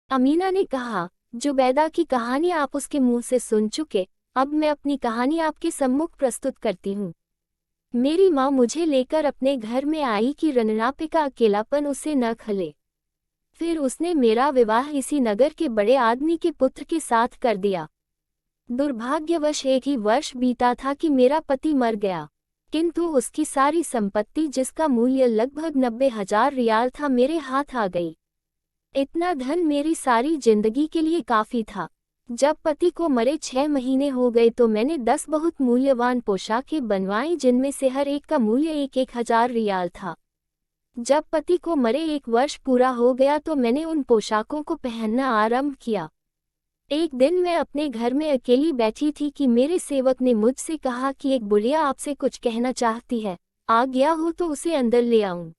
अमीना ने कहा, जुबैदा की कहानी आप उसके मुंह से सुन चुके, अब मैं अपनी कहानी आपके सम्मुख प्रस्तुत करती हूँ। मेरी माँ मुझे लेकर अपने घर में आई कि रनरापे का अकेलापन उसे न खले। फिर उसने मेरा विवाह इसी नगर के बड़े आदमी के पुत्र के साथ कर दिया। दुर्भाग्यवश एक ही वर्ष बीता था कि मेरा पति मर गया, किंतु उसकी सारी संपत्ति जिसका मूल्य लगभग 90,000 रियाल था मेरे हाथ आ गई। इतना धन मेरी सारी जिंदगी के लिए काफी था। जब पति को मरे 6 महीने हो गए तो मैंने 10 बहुत मूल्यवान पोशाकें बनवाई जिनमें से हर एक का मूल्य 1,000 रियाल था। जब पति को मरे 1 वर्ष पूरा हो गया तो मैंने उन पोशाकों को पहनना आरंभ किया। एक दिन मैं अपने घर में अकेली बैठी थी कि मेरे सेवक ने मुझसे कहा कि एक बुढ़िया आपसे कुछ कहना चाहती है, आ गया हो तो उसे अंदर ले आऊं।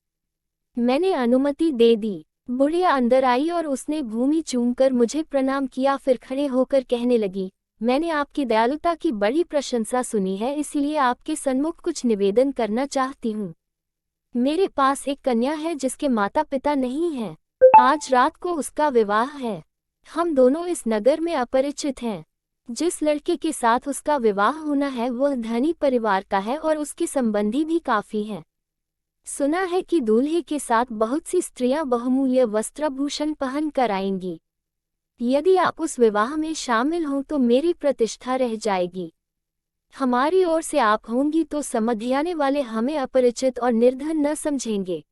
मैंने अनुमति दे दी। बुढ़िया अंदर आई और उसने भूमि चूमकर मुझे प्रणाम किया, फिर खड़े होकर कहने लगी, मैंने आपकी दयालुता की बड़ी प्रशंसा सुनी है, इसलिए आपके सन्मुख कुछ निवेदन करना चाहती हूँ। मेरे पास एक कन्या है जिसके माता पिता नहीं हैं। आज रात को उसका विवाह है। हम दोनों इस नगर में अपरिचित हैं। जिस लड़के के साथ उसका विवाह होना है वह धनी परिवार का है और उसके संबंधी भी काफी हैं। सुना है कि दूल्हे के साथ बहुत सी स्त्रियां बहुमूल्य वस्त्रभूषण पहन कर आएंगी। यदि आप उस विवाह में शामिल हों तो मेरी प्रतिष्ठा रह जाएगी। हमारी ओर से आप होंगी तो समझाने वाले हमें अपरिचित और निर्धन न समझेंगे।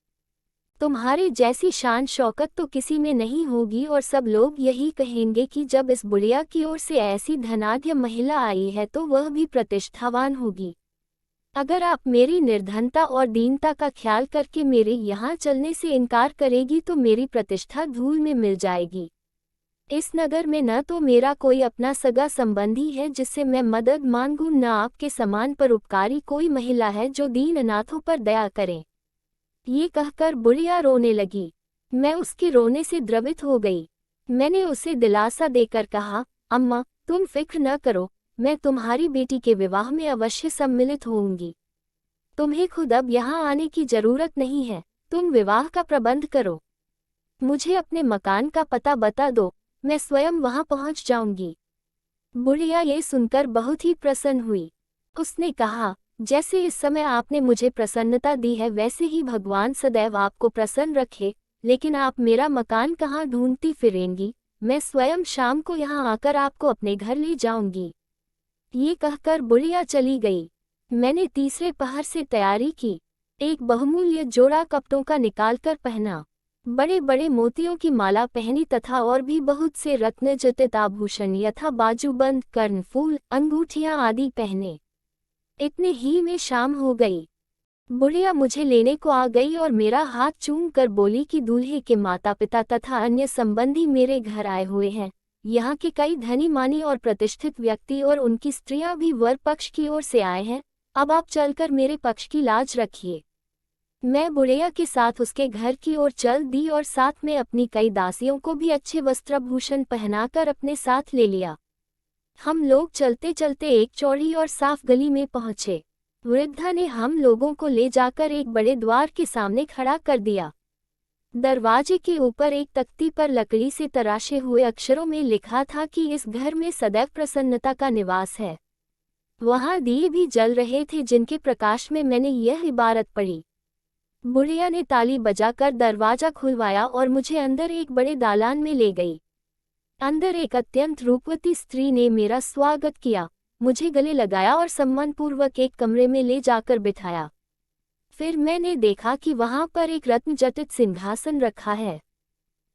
तुम्हारे जैसी शान शौकत तो किसी में नहीं होगी और सब लोग यही कहेंगे कि जब इस बुढ़िया की ओर से ऐसी धनाढ्य महिला आई है तो वह भी प्रतिष्ठावान होगी। अगर आप मेरी निर्धनता और दीनता का ख्याल करके मेरे यहाँ चलने से इनकार करेगी तो मेरी प्रतिष्ठा धूल में मिल जाएगी। इस नगर में न तो मेरा कोई अपना सगा संबंधी है जिससे मैं मदद मांगूं, न आपके समान परोपकारी कोई महिला है जो दीन अनाथों पर दया करे। ये कहकर बुढ़िया रोने लगी। मैं उसके रोने से द्रवित हो गई। मैंने उसे दिलासा देकर कहा, अम्मा तुम फिक्र न करो, मैं तुम्हारी बेटी के विवाह में अवश्य सम्मिलित होऊंगी। तुम्हें खुद अब यहाँ आने की जरूरत नहीं है, तुम विवाह का प्रबंध करो। मुझे अपने मकान का पता बता दो, मैं स्वयं वहाँ पहुँच जाऊंगी। बुढ़िया ये सुनकर बहुत ही प्रसन्न हुई। उसने कहा, जैसे इस समय आपने मुझे प्रसन्नता दी है वैसे ही भगवान सदैव आपको प्रसन्न रखे, लेकिन आप मेरा मकान कहाँ ढूंढती फिरेंगी, मैं स्वयं शाम को यहाँ आकर आपको अपने घर ले जाऊंगी। ये कहकर बुढ़िया चली गई। मैंने तीसरे पहर से तैयारी की। एक बहुमूल्य जोड़ा कपड़ों का निकालकर पहना, बड़े बड़े मोतियों की माला पहनी तथा और भी बहुत से रत्नजटित आभूषण यथा बाजूबंद, कर्णफूल, अंगूठियां आदि पहने। इतने ही में शाम हो गई। बुढ़िया मुझे लेने को आ गई और मेरा हाथ चूम कर बोली कि दूल्हे के माता पिता तथा अन्य संबंधी मेरे घर आए हुए हैं। यहाँ के कई धनी मानी और प्रतिष्ठित व्यक्ति और उनकी स्त्रियां भी वर पक्ष की ओर से आए हैं। अब आप चलकर मेरे पक्ष की लाज रखिए। मैं बुढ़िया के साथ उसके घर की ओर चल दी और साथ में अपनी कई दासियों को भी अच्छे वस्त्रभूषण पहनाकर अपने साथ ले लिया। हम लोग चलते चलते एक चौड़ी और साफ गली में पहुंचे। वृद्धा ने हम लोगों को ले जाकर एक बड़े द्वार के सामने खड़ा कर दिया। दरवाजे के ऊपर एक तख्ती पर लकड़ी से तराशे हुए अक्षरों में लिखा था कि इस घर में सदैव प्रसन्नता का निवास है। वहां दिए भी जल रहे थे जिनके प्रकाश में मैंने यह इबारत पढ़ी। बुढ़िया ने ताली बजाकर दरवाजा खुलवाया और मुझे अंदर एक बड़े दालान में ले गई। अंदर एक अत्यंत रूपवती स्त्री ने मेरा स्वागत किया, मुझे गले लगाया और सम्मानपूर्वक एक कमरे में ले जाकर बिठाया। फिर मैंने देखा कि वहां पर एक रत्नजटित सिंहासन रखा है।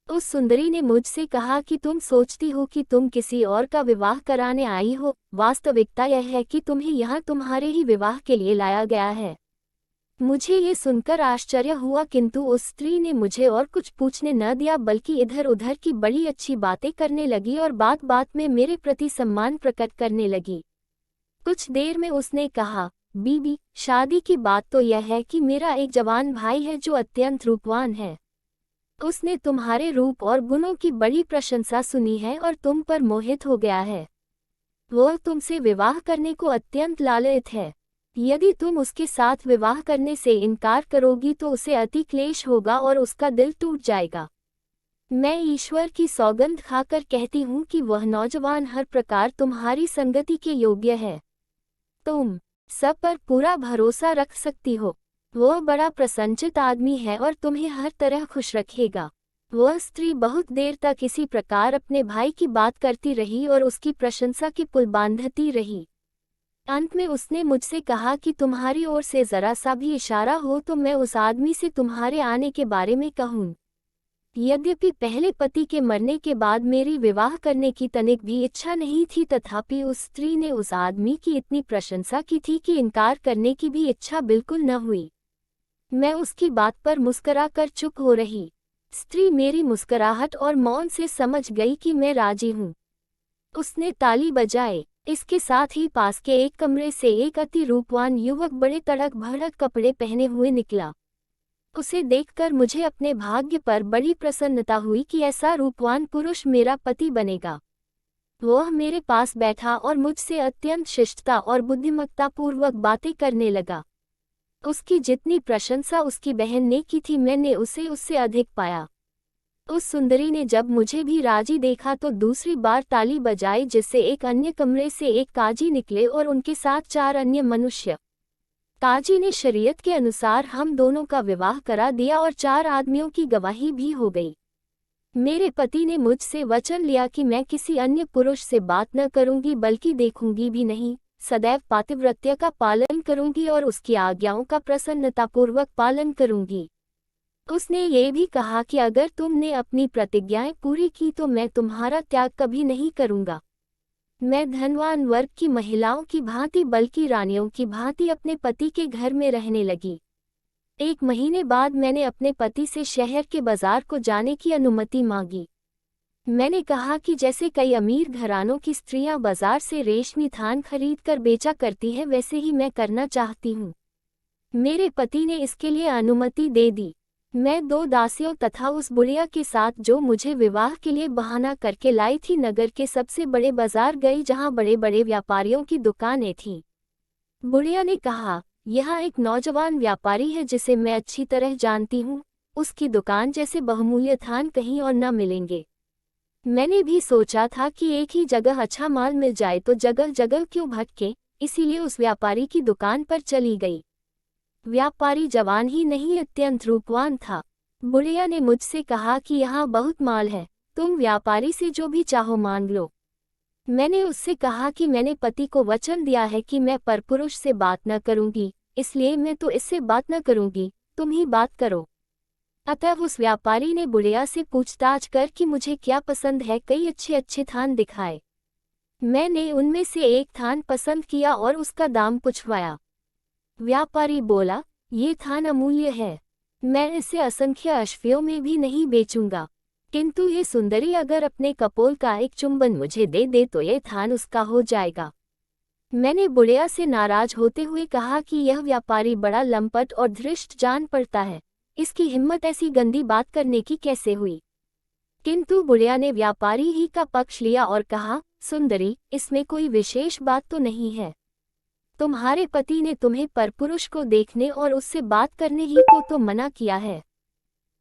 उस सुंदरी ने मुझसे कहा कि तुम सोचती हो कि तुम किसी और का विवाह कराने आई हो, वास्तविकता यह है कि तुम्हें यहाँ तुम्हारे ही विवाह के लिए लाया गया है। मुझे ये सुनकर आश्चर्य हुआ, किंतु उस स्त्री ने मुझे और कुछ पूछने न दिया बल्कि इधर उधर की बड़ी अच्छी बातें करने लगी और बात बात में मेरे प्रति सम्मान प्रकट करने लगी। कुछ देर में उसने कहा, बीबी, शादी की बात तो यह है कि मेरा एक जवान भाई है जो अत्यंत रूपवान है। उसने तुम्हारे रूप और गुणों की बड़ी प्रशंसा सुनी है और तुम पर मोहित हो गया है। वह तुमसे विवाह करने को अत्यंत लालयित है। यदि तुम उसके साथ विवाह करने से इनकार करोगी तो उसे अति क्लेश होगा और उसका दिल टूट जाएगा। मैं ईश्वर की सौगंध खाकर कहती हूँ कि वह नौजवान हर प्रकार तुम्हारी संगति के योग्य है। तुम सब पर पूरा भरोसा रख सकती हो। वह बड़ा प्रसन्नचित्त आदमी है और तुम्हें हर तरह खुश रखेगा। वह स्त्री बहुत देर तक इसी प्रकार अपने भाई की बात करती रही और उसकी प्रशंसा के पुल बांधती रही। अंत में उसने मुझसे कहा कि तुम्हारी ओर से जरा सा भी इशारा हो तो मैं उस आदमी से तुम्हारे आने के बारे में कहूँ। यद्यपि पहले पति के मरने के बाद मेरी विवाह करने की तनिक भी इच्छा नहीं थी, तथापि उस स्त्री ने उस आदमी की इतनी प्रशंसा की थी कि इनकार करने की भी इच्छा बिल्कुल न हुई। मैं उसकी बात पर मुस्कराकर चुप हो रही। स्त्री मेरी मुस्कुराहट और मौन से समझ गई कि मैं राजी हूँ। उसने ताली बजाए। इसके साथ ही पास के एक कमरे से एक अति रूपवान युवक बड़े तड़क भड़क कपड़े पहने हुए निकला। उसे देखकर मुझे अपने भाग्य पर बड़ी प्रसन्नता हुई कि ऐसा रूपवान पुरुष मेरा पति बनेगा। वह मेरे पास बैठा और मुझसे अत्यंत शिष्टता और बुद्धिमत्तापूर्वक बातें करने लगा। उसकी जितनी प्रशंसा उसकी बहन ने की थी, मैंने उसे उससे अधिक पाया। उस सुंदरी ने जब मुझे भी राजी देखा तो दूसरी बार ताली बजाई, जिससे एक अन्य कमरे से एक काजी निकले और उनके साथ 4 अन्य मनुष्य। काजी ने शरीयत के अनुसार हम दोनों का विवाह करा दिया और 4 आदमियों की गवाही भी हो गई। मेरे पति ने मुझसे वचन लिया कि मैं किसी अन्य पुरुष से बात न करूंगी, बल्कि देखूंगी भी नहीं, सदैव पातिव्रत्य का पालन करूंगी और उसकी आज्ञाओं का प्रसन्नतापूर्वक पालन करूंगी। उसने ये भी कहा कि अगर तुमने अपनी प्रतिज्ञाएं पूरी की तो मैं तुम्हारा त्याग कभी नहीं करूंगा। मैं धनवान वर्ग की महिलाओं की भांति, बल्कि रानियों की भांति अपने पति के घर में रहने लगी। 1 महीने बाद मैंने अपने पति से शहर के बाजार को जाने की अनुमति मांगी। मैंने कहा कि जैसे कई अमीर घरानों की स्त्रियां बाजार से रेशमी थान खरीद कर बेचा करती हैं, वैसे ही मैं करना चाहती हूँ। मेरे पति ने इसके लिए अनुमति दे दी। मैं 2 दासियों तथा उस बुढ़िया के साथ, जो मुझे विवाह के लिए बहाना करके लाई थी, नगर के सबसे बड़े बाजार गई, जहाँ बड़े बड़े व्यापारियों की दुकानें थीं। बुढ़िया ने कहा, यहाँ एक नौजवान व्यापारी है जिसे मैं अच्छी तरह जानती हूँ। उसकी दुकान जैसे बहुमूल्य थान कहीं और न मिलेंगे। मैंने भी सोचा था कि एक ही जगह अच्छा माल मिल जाए तो जगह जगह क्यों भटके, इसीलिए उस व्यापारी की दुकान पर चली गई। व्यापारी जवान ही नहीं, अत्यंत रूपवान था। बुढ़िया ने मुझसे कहा कि यहाँ बहुत माल है, तुम व्यापारी से जो भी चाहो मांग लो। मैंने उससे कहा कि मैंने पति को वचन दिया है कि मैं परपुरुष से बात न करूंगी, इसलिए मैं तो इससे बात न करूंगी, तुम ही बात करो। अतः उस व्यापारी ने बुढ़िया से पूछताछ कर कि मुझे क्या पसंद है, कई अच्छे अच्छे थान दिखाए। मैंने उनमें से एक थान पसंद किया और उसका दाम पूछवाया। व्यापारी बोला, ये थान अमूल्य है, मैं इसे असंख्य अश्वियों में भी नहीं बेचूंगा, किंतु ये सुंदरी अगर अपने कपोल का एक चुंबन मुझे दे दे तो ये थान उसका हो जाएगा। मैंने बुढ़िया से नाराज होते हुए कहा कि यह व्यापारी बड़ा लंपट और धृष्ट जान पड़ता है, इसकी हिम्मत ऐसी गंदी बात करने की कैसे हुई। किंतु बुढ़िया ने व्यापारी ही का पक्ष लिया और कहा, सुंदरी, इसमें कोई विशेष बात तो नहीं है। तुम्हारे पति ने तुम्हें परपुरुष को देखने और उससे बात करने ही को तो मना किया है।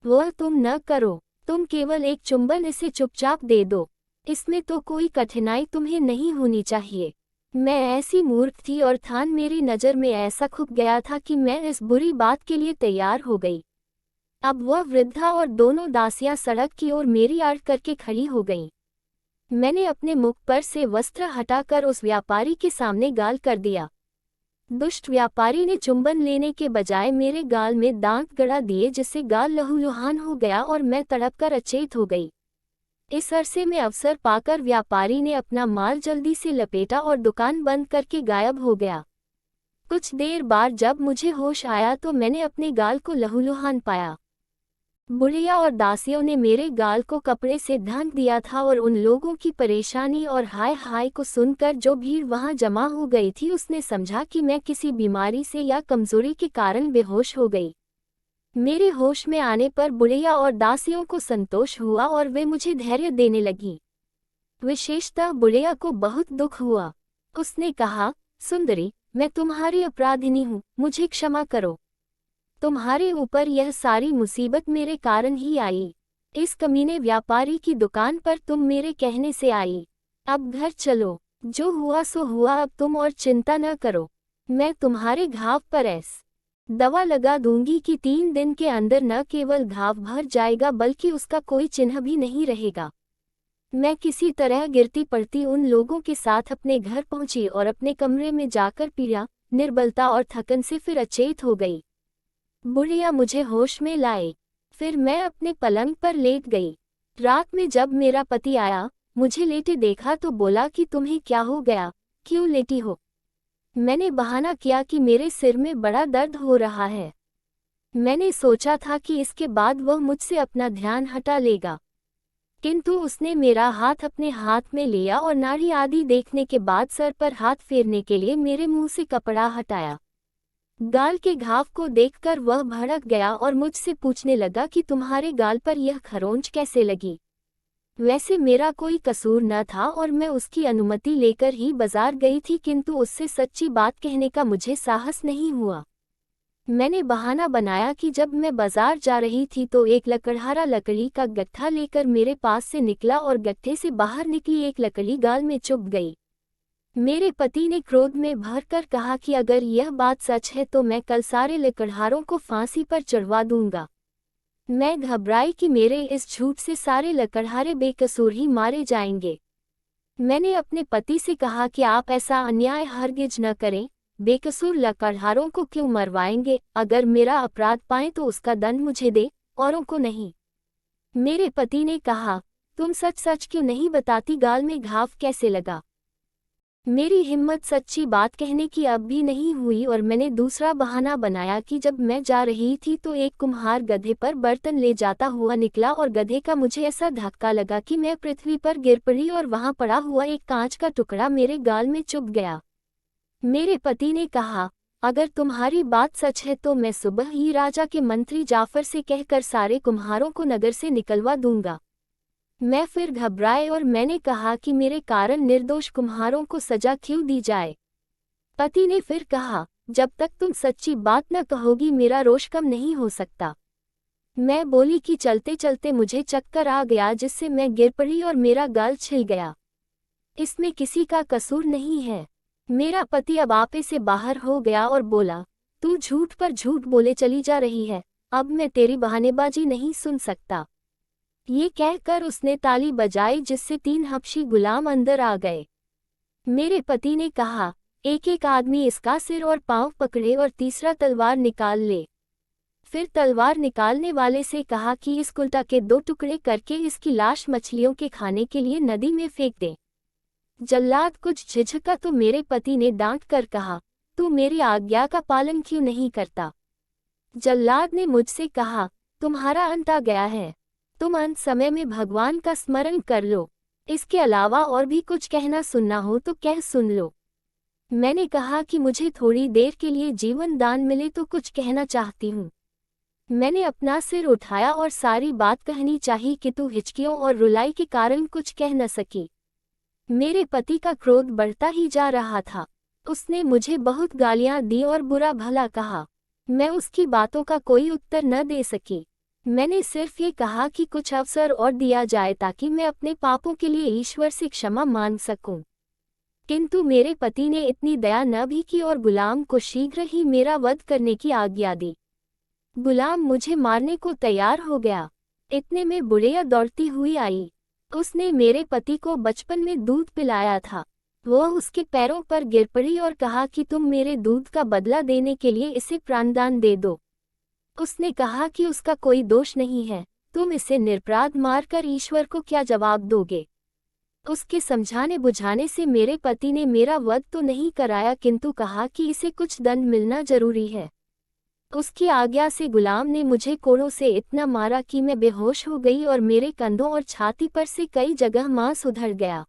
वह तुम न करो, तुम केवल एक चुंबन इसे चुपचाप दे दो, इसमें तो कोई कठिनाई तुम्हें नहीं होनी चाहिए। मैं ऐसी मूर्ख थी और थान मेरी नज़र में ऐसा खुप गया था कि मैं इस बुरी बात के लिए तैयार हो गई। अब वह वृद्धा और दोनों दासियां सड़क की ओर मेरी आड़ करके खड़ी हो गईं। मैंने अपने मुख पर से वस्त्र हटाकर उस व्यापारी के सामने गाल कर दिया। दुष्ट व्यापारी ने चुंबन लेने के बजाय मेरे गाल में दांत गड़ा दिए, जिससे गाल लहूलुहान हो गया और मैं तड़पकर अचेत हो गई। इस अरसे में अवसर पाकर व्यापारी ने अपना माल जल्दी से लपेटा और दुकान बंद करके गायब हो गया। कुछ देर बाद जब मुझे होश आया तो मैंने अपने गाल को लहूलुहान पाया। बुढ़िया और दासियों ने मेरे गाल को कपड़े से ढक दिया था और उन लोगों की परेशानी और हाय हाय को सुनकर जो भीड़ वहां जमा हो गई थी, उसने समझा कि मैं किसी बीमारी से या कमजोरी के कारण बेहोश हो गई। मेरे होश में आने पर बुढ़िया और दासियों को संतोष हुआ और वे मुझे धैर्य देने लगी। विशेषतः बुढ़िया को बहुत दुख हुआ। उसने कहा, सुंदरी, मैं तुम्हारी अपराधिनी हूँ, मुझे क्षमा करो। तुम्हारे ऊपर यह सारी मुसीबत मेरे कारण ही आई। इस कमीने व्यापारी की दुकान पर तुम मेरे कहने से आई। अब घर चलो, जो हुआ सो हुआ, अब तुम और चिंता न करो। मैं तुम्हारे घाव पर दवा लगा दूंगी कि 3 दिन के अंदर न केवल घाव भर जाएगा बल्कि उसका कोई चिन्ह भी नहीं रहेगा। मैं किसी तरह गिरती पड़ती उन लोगों के साथ अपने घर पहुंची और अपने कमरे में जाकर पीड़ा, निर्बलता और थकन से फिर अचेत हो गई। बुढ़िया मुझे होश में लाए। फिर मैं अपने पलंग पर लेट गई। रात में जब मेरा पति आया, मुझे लेटे देखा तो बोला कि तुम्हें क्या हो गया, क्यों लेटी हो? मैंने बहाना किया कि मेरे सिर में बड़ा दर्द हो रहा है। मैंने सोचा था कि इसके बाद वह मुझसे अपना ध्यान हटा लेगा, किंतु उसने मेरा हाथ अपने हाथ में लिया और नाड़ी आदि देखने के बाद सर पर हाथ फेरने के लिए मेरे मुंह से कपड़ा हटाया। गाल के घाव को देखकर वह भड़क गया और मुझसे पूछने लगा कि तुम्हारे गाल पर यह खरोंच कैसे लगी। वैसे मेरा कोई कसूर न था और मैं उसकी अनुमति लेकर ही बाजार गई थी, किंतु उससे सच्ची बात कहने का मुझे साहस नहीं हुआ। मैंने बहाना बनाया कि जब मैं बाजार जा रही थी तो एक लकड़हारा लकड़ी का गट्ठा लेकर मेरे पास से निकला और गट्ठे से बाहर निकली एक लकड़ी गाल में चुभ गई। मेरे पति ने क्रोध में भरकर कहा कि अगर यह बात सच है तो मैं कल सारे लकड़हारों को फांसी पर चढ़वा दूंगा। मैं घबराई कि मेरे इस झूठ से सारे लकड़हारे बेकसूर ही मारे जाएंगे। मैंने अपने पति से कहा कि आप ऐसा अन्याय हरगिज न करें, बेकसूर लकड़हारों को क्यों मरवाएंगे? अगर मेरा अपराध पाएं तो उसका दंड मुझे दे, औरों को नहीं। मेरे पति ने कहा, तुम सच सच क्यों नहीं बताती, गाल में घाव कैसे लगा? मेरी हिम्मत सच्ची बात कहने की अब भी नहीं हुई और मैंने दूसरा बहाना बनाया कि जब मैं जा रही थी तो एक कुम्हार गधे पर बर्तन ले जाता हुआ निकला और गधे का मुझे ऐसा धक्का लगा कि मैं पृथ्वी पर गिर पड़ी और वहां पड़ा हुआ एक कांच का टुकड़ा मेरे गाल में चुभ गया। मेरे पति ने कहा, अगर तुम्हारी बात सच है तो मैं सुबह ही राजा के मंत्री जाफर से कहकर सारे कुम्हारों को नगर से निकलवा दूंगा। मैं फिर घबराए और मैंने कहा कि मेरे कारण निर्दोष कुम्हारों को सजा क्यों दी जाए। पति ने फिर कहा, जब तक तुम सच्ची बात न कहोगी मेरा रोष कम नहीं हो सकता। मैं बोली कि चलते चलते मुझे चक्कर आ गया जिससे मैं गिर पड़ी और मेरा गाल छिल गया। इसमें किसी का कसूर नहीं है। मेरा पति अब आपे से बाहर हो गया और बोला, तू झूठ पर झूठ बोले चली जा रही है, अब मैं तेरी बहानेबाजी नहीं सुन सकता। ये कहकर उसने ताली बजाई जिससे 3 हबशी गुलाम अंदर आ गए। मेरे पति ने कहा, एक एक आदमी इसका सिर और पांव पकड़े और तीसरा तलवार निकाल ले। फिर तलवार निकालने वाले से कहा कि इस कुल्टा के 2 टुकड़े करके इसकी लाश मछलियों के खाने के लिए नदी में फेंक दे। जल्लाद कुछ झिझका तो मेरे पति ने डांट कर कहा, तू मेरी आज्ञा का पालन क्यों नहीं करता? जल्लाद ने मुझसे कहा, तुम्हारा अंत आ गया है, तुम अंत समय में भगवान का स्मरण कर लो। इसके अलावा और भी कुछ कहना सुनना हो तो कह सुन लो। मैंने कहा कि मुझे थोड़ी देर के लिए जीवन दान मिले तो कुछ कहना चाहती हूँ। मैंने अपना सिर उठाया और सारी बात कहनी चाहिए किंतु हिचकियों और रुलाई के कारण कुछ कह न सकी। मेरे पति का क्रोध बढ़ता ही जा रहा था। उसने मुझे बहुत गालियां दी और बुरा भला कहा। मैं उसकी बातों का कोई उत्तर न दे सकी। मैंने सिर्फ ये कहा कि कुछ अवसर और दिया जाए ताकि मैं अपने पापों के लिए ईश्वर से क्षमा मांग सकूं। किंतु मेरे पति ने इतनी दया न भी की और गुलाम को शीघ्र ही मेरा वध करने की आज्ञा दी। गुलाम मुझे मारने को तैयार हो गया। इतने में बुढ़िया दौड़ती हुई आई। उसने मेरे पति को बचपन में दूध पिलाया था। वह उसके पैरों पर गिर पड़ी और कहा कि तुम मेरे दूध का बदला देने के लिए इसे प्राणदान दे दो। उसने कहा कि उसका कोई दोष नहीं है, तुम इसे निरपराध मारकर ईश्वर को क्या जवाब दोगे? उसके समझाने बुझाने से मेरे पति ने मेरा वध तो नहीं कराया किंतु कहा कि इसे कुछ दंड मिलना जरूरी है। उसकी आज्ञा से गुलाम ने मुझे कोड़ों से इतना मारा कि मैं बेहोश हो गई और मेरे कंधों और छाती पर से कई जगह मांस उधड़ गया।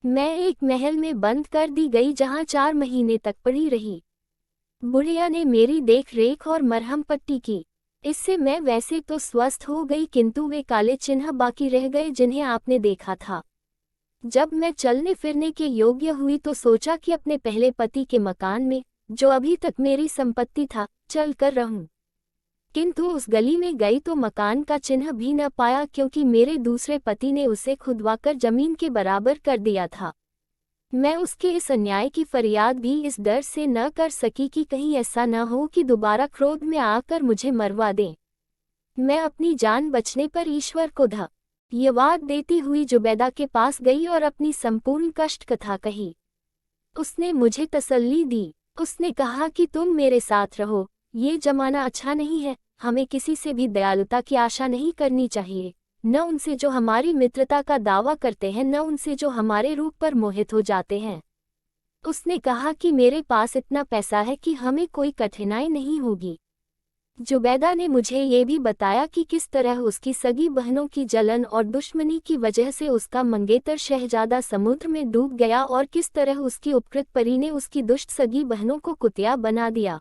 मैं एक महल में बंद कर दी गई जहां 4 महीने तक पड़ी रही। बुढ़िया ने मेरी देख रेख और मरहम पट्टी की। इससे मैं वैसे तो स्वस्थ हो गई किंतु वे काले चिन्ह बाकी रह गए जिन्हें आपने देखा था। जब मैं चलने फिरने के योग्य हुई तो सोचा कि अपने पहले पति के मकान में, जो अभी तक मेरी संपत्ति था, चल कर रहूं। किंतु उस गली में गई तो मकान का चिन्ह भी न पाया, क्योंकि मेरे दूसरे पति ने उसे खुदवाकर जमीन के बराबर कर दिया था। मैं उसके इस अन्याय की फरियाद भी इस डर से न कर सकी कि कहीं ऐसा न हो कि दोबारा क्रोध में आकर मुझे मरवा दें। मैं अपनी जान बचने पर ईश्वर को धन्यवाद देती हुई जुबैदा के पास गई और अपनी संपूर्ण कष्ट कथा कही। उसने मुझे तसल्ली दी। उसने कहा कि तुम मेरे साथ रहो, ये जमाना अच्छा नहीं है, हमें किसी से भी दयालुता की आशा नहीं करनी चाहिए, न उनसे जो हमारी मित्रता का दावा करते हैं, न उनसे जो हमारे रूप पर मोहित हो जाते हैं। उसने कहा कि मेरे पास इतना पैसा है कि हमें कोई कठिनाई नहीं होगी। जुबैदा ने मुझे ये भी बताया कि किस तरह उसकी सगी बहनों की जलन और दुश्मनी की वजह से उसका मंगेतर शहजादा समुद्र में डूब गया और किस तरह उसकी उपकृत परी ने उसकी दुष्ट सगी बहनों को कुतिया बना दिया।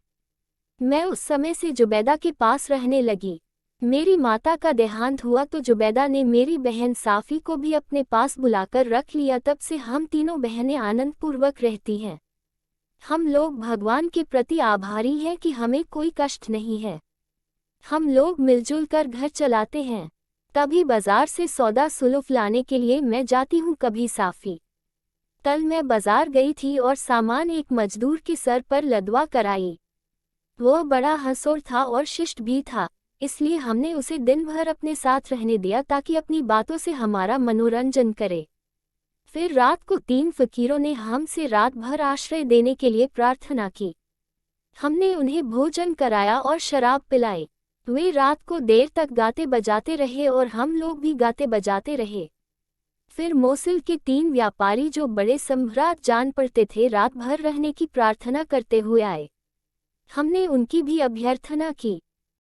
मैं उस समय से जुबैदा के पास रहने लगी। मेरी माता का देहांत हुआ तो जुबैदा ने मेरी बहन साफ़ी को भी अपने पास बुलाकर रख लिया। तब से हम तीनों बहनें आनंदपूर्वक रहती हैं। हम लोग भगवान के प्रति आभारी हैं कि हमें कोई कष्ट नहीं है। हम लोग मिलजुल कर घर चलाते हैं। तभी बाजार से सौदा सुलूफ लाने के लिए मैं जाती हूँ, कभी साफ़ी। कल मैं बाजार गई थी और सामान एक मजदूर के सर पर लदवा कर आई। वह बड़ा हंसोर था और शिष्ट भी था, इसलिए हमने उसे दिन भर अपने साथ रहने दिया ताकि अपनी बातों से हमारा मनोरंजन करे। फिर रात को 3 फकीरों ने हमसे रात भर आश्रय देने के लिए प्रार्थना की। हमने उन्हें भोजन कराया और शराब पिलाई। वे रात को देर तक गाते बजाते रहे और हम लोग भी गाते बजाते रहे। फिर मोसिल के 3 व्यापारी जो बड़े सम्राट जान पड़ते थे, रात भर रहने की प्रार्थना करते हुए आए। हमने उनकी भी अभ्यर्थना की।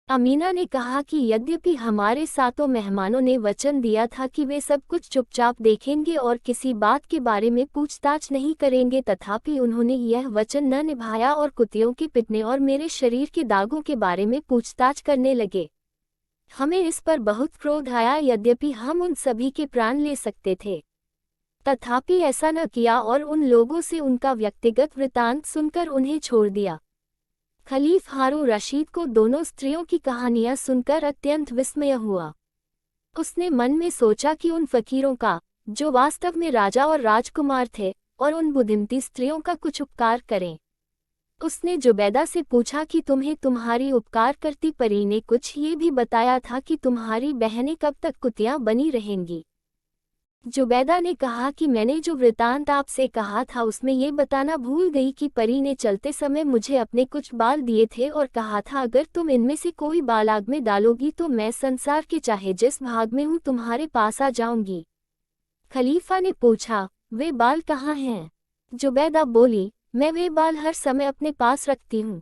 अमीना ने कहा कि यद्यपि हमारे सातों मेहमानों ने वचन दिया था कि वे सब कुछ चुपचाप देखेंगे और किसी बात के बारे में पूछताछ नहीं करेंगे, तथापि उन्होंने यह वचन न निभाया और कुत्तियों के पिटने और मेरे शरीर के दागों के बारे में पूछताछ करने लगे। हमें इस पर बहुत क्रोध आया, यद्यपि हम उन सभी के प्राण ले सकते थे, तथापि ऐसा न किया और उन लोगों से उनका व्यक्तिगत वृतांत सुनकर उन्हें छोड़ दिया। खलीफ हारून रशीद को दोनों स्त्रियों की कहानियां सुनकर अत्यंत विस्मय हुआ। उसने मन में सोचा कि उन फकीरों का, जो वास्तव में राजा और राजकुमार थे, और उन बुद्धिमती स्त्रियों का कुछ उपकार करें। उसने जुबैदा से पूछा कि तुम्हें तुम्हारी उपकार करती परी ने कुछ ये भी बताया था कि तुम्हारी बहनें कब तक कुतियां बनी रहेंगी। जुबैदा ने कहा कि मैंने जो वृतांत आपसे कहा था उसमें ये बताना भूल गई कि परी ने चलते समय मुझे अपने कुछ बाल दिए थे और कहा था अगर तुम इनमें से कोई बाल आग में डालोगी तो मैं संसार के चाहे जिस भाग में हूँ तुम्हारे पास आ जाऊंगी। खलीफा ने पूछा, वे बाल कहाँ हैं? जुबैदा बोली, मैं वे बाल हर समय अपने पास रखती हूँ।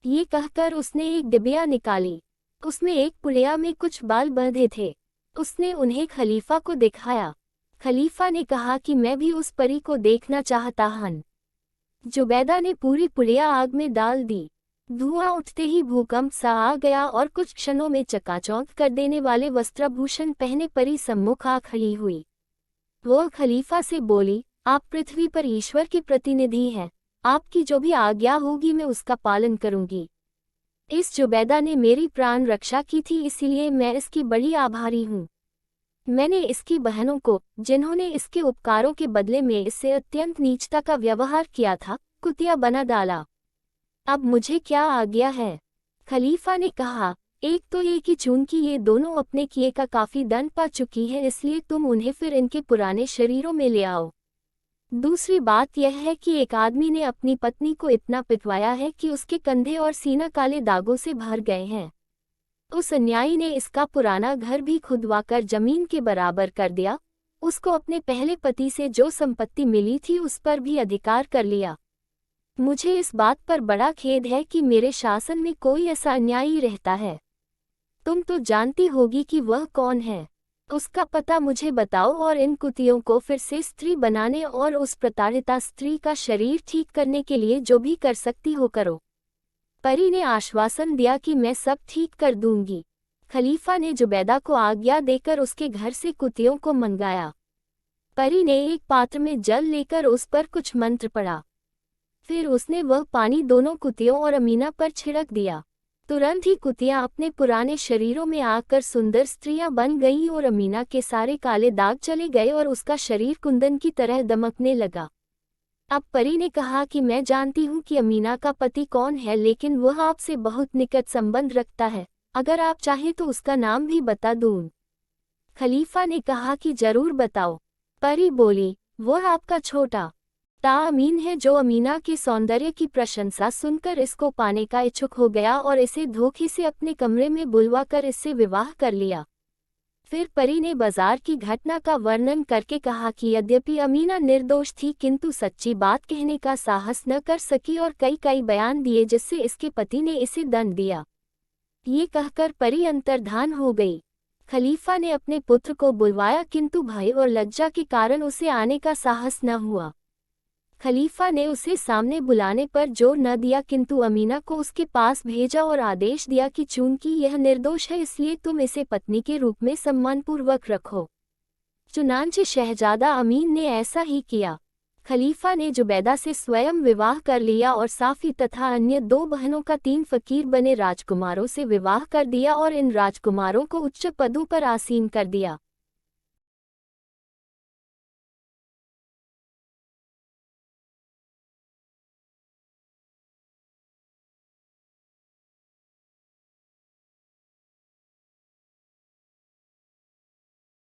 ये कहकर उसने एक डिबिया निकाली। उसमें एक पुड़िया में कुछ बाल बंधे थे। उसने उन्हें खलीफा को दिखाया। खलीफा ने कहा कि मैं भी उस परी को देखना चाहता हूं। जुबैदा ने पूरी पुड़िया आग में डाल दी। धुआं उठते ही भूकंप सा आ गया और कुछ क्षणों में चकाचौंध कर देने वाले वस्त्राभूषण पहने परी सम्मुख आ खड़ी हुई। वह खलीफा से बोली, आप पृथ्वी पर ईश्वर के प्रतिनिधि हैं, आपकी जो भी आज्ञा होगी मैं उसका पालन करूंगी। इस जुबैदा ने मेरी प्राण रक्षा की थी, इसीलिए मैं इसकी बड़ी आभारी हूँ। मैंने इसकी बहनों को, जिन्होंने इसके उपकारों के बदले में इससे अत्यंत नीचता का व्यवहार किया था, कुतिया बना डाला। अब मुझे क्या आज्ञा है? खलीफा ने कहा, एक तो ये कि चूंकि ये दोनों अपने किए का काफी दंड पा चुकी है, इसलिए तुम उन्हें फिर इनके पुराने शरीरों में ले आओ। दूसरी बात यह है कि एक आदमी ने अपनी पत्नी को इतना पिटवाया है कि उसके कंधे और सीना काले दागों से भर गए हैं। उस अन्यायी ने इसका पुराना घर भी खुदवाकर जमीन के बराबर कर दिया। उसको अपने पहले पति से जो संपत्ति मिली थी उस पर भी अधिकार कर लिया। मुझे इस बात पर बड़ा खेद है कि मेरे शासन में कोई ऐसा अन्यायी रहता है। तुम तो जानती होगी कि वह कौन है। उसका पता मुझे बताओ और इन कुतियों को फिर से स्त्री बनाने और उस प्रताड़िता स्त्री का शरीर ठीक करने के लिए जो भी कर सकती हो करो। परी ने आश्वासन दिया कि मैं सब ठीक कर दूंगी। खलीफा ने जुबैदा को आज्ञा देकर उसके घर से कुतियों को मंगाया। परी ने एक पात्र में जल लेकर उस पर कुछ मंत्र पढ़ा। फिर उसने वह पानी दोनों कुतियों और अमीना पर छिड़क दिया। तुरंत ही कुतियां अपने पुराने शरीरों में आकर सुंदर स्त्रियां बन गईं और अमीना के सारे काले दाग चले गए और उसका शरीर कुंदन की तरह दमकने लगा। अब परी ने कहा कि मैं जानती हूँ कि अमीना का पति कौन है, लेकिन वह आपसे बहुत निकट संबंध रखता है। अगर आप चाहें तो उसका नाम भी बता दूं। खलीफा ने कहा कि जरूर बताओ। परी बोली, वह आपका छोटा ता अमीन है, जो अमीना के सौंदर्य की प्रशंसा सुनकर इसको पाने का इच्छुक हो गया और इसे धोखे से अपने कमरे में बुलवा कर इससे विवाह कर लिया। फिर परी ने बाजार की घटना का वर्णन करके कहा कि यद्यपि अमीना निर्दोष थी, किंतु सच्ची बात कहने का साहस न कर सकी और कई बयान दिए जिससे इसके पति ने इसे दंड दिया। ये कहकर परी अंतर्धान हो गई। खलीफा ने अपने पुत्र को बुलवाया, किंतु भय और लज्जा के कारण उसे आने का साहस न हुआ। खलीफा ने उसे सामने बुलाने पर जोर न दिया, किंतु अमीना को उसके पास भेजा और आदेश दिया कि चूंकि यह निर्दोष है, इसलिए तुम इसे पत्नी के रूप में सम्मानपूर्वक रखो। चुनांचे शहजादा अमीन ने ऐसा ही किया। खलीफा ने जुबैदा से स्वयं विवाह कर लिया और साफी तथा अन्य 2 बहनों का 3 फकीर बने राजकुमारों से विवाह कर दिया और इन राजकुमारों को उच्च पदों पर आसीन कर दिया।